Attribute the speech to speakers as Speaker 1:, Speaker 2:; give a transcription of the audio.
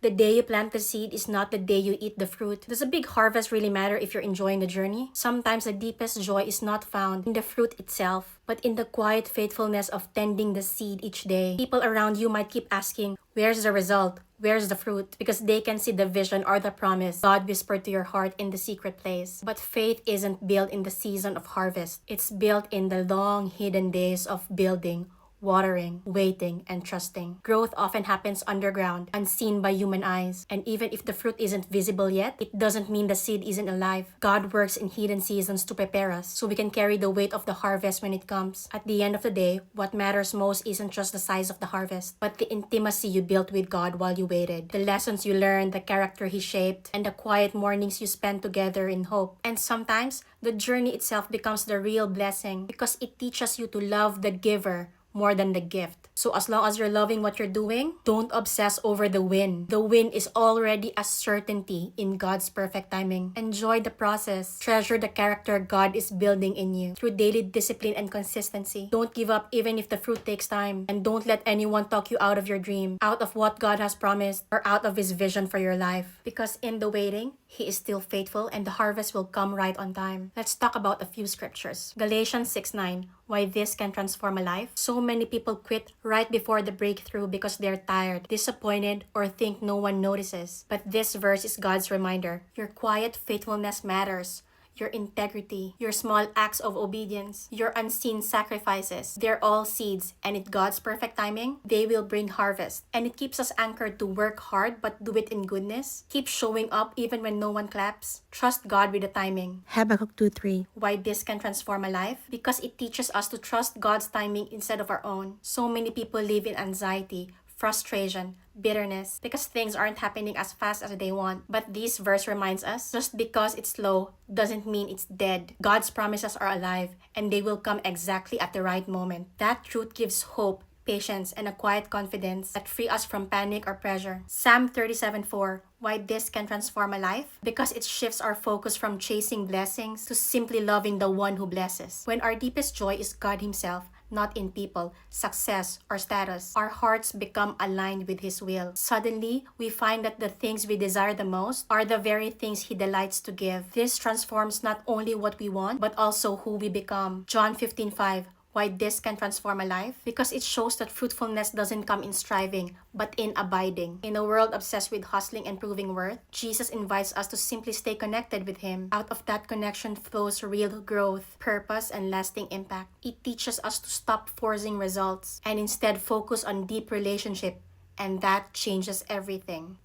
Speaker 1: The day you plant the seed is not the day you eat the fruit. Does a big harvest really matter if you're enjoying the journey? Sometimes the deepest joy is not found in the fruit itself, but in the quiet faithfulness of tending the seed each day. People around you might keep asking, where's the result? Where's the fruit? Because they can see the vision or the promise God whispered to your heart in the secret place. But faith isn't built in the season of harvest. It's built in the long hidden days of building, watering, waiting, and trusting. Growth often happens underground, unseen by human eyes. And even if the fruit isn't visible yet, it doesn't mean the seed isn't alive. God works in hidden seasons to prepare us so we can carry the weight of the harvest when it comes. At the end of the day, what matters most isn't just the size of the harvest, but the intimacy you built with God while you waited. The lessons you learned, the character He shaped, and the quiet mornings you spent together in hope. And sometimes, the journey itself becomes the real blessing because it teaches you to love the giver more than the gift. So as long as you're loving what you're doing, don't obsess over the win. The win is already a certainty in God's perfect timing. Enjoy the process. Treasure the character God is building in you through daily discipline and consistency. Don't give up even if the fruit takes time. And don't let anyone talk you out of your dream, out of what God has promised, or out of His vision for your life. Because in the waiting, He is still faithful and the harvest will come right on time. Let's talk about a few scriptures. Galatians 6:9. Why this can transform a life? So many people quit right before the breakthrough because they're tired, disappointed, or think no one notices. But this verse is God's reminder. Your quiet faithfulness matters. Your integrity, your small acts of obedience, your unseen sacrifices, they're all seeds, and in God's perfect timing, they will bring harvest. And it keeps us anchored to work hard but do it in goodness. Keep showing up even when no one claps. Trust God with the timing. Habakkuk 2:3. Why this can transform a life? Because it teaches us to trust God's timing instead of our own. So many people live in anxiety, frustration, bitterness, because things aren't happening as fast as they want. But this verse reminds us, just because it's slow doesn't mean it's dead. God's promises are alive, and they will come exactly at the right moment. That truth gives hope, patience, and a quiet confidence that free us from panic or pressure. Psalm 37:4. Why this can transform a life? Because it shifts our focus from chasing blessings to simply loving the one who blesses. When our deepest joy is God Himself, not in people, success, or status, our hearts become aligned with His will. Suddenly, we find that the things we desire the most are the very things He delights to give. This transforms not only what we want, but also who we become. John 15:5. Why this can transform a life? Because it shows that fruitfulness doesn't come in striving, but in abiding. In a world obsessed with hustling and proving worth, Jesus invites us to simply stay connected with Him. Out of that connection flows real growth, purpose, and lasting impact. It teaches us to stop forcing results and instead focus on deep relationship, and that changes everything.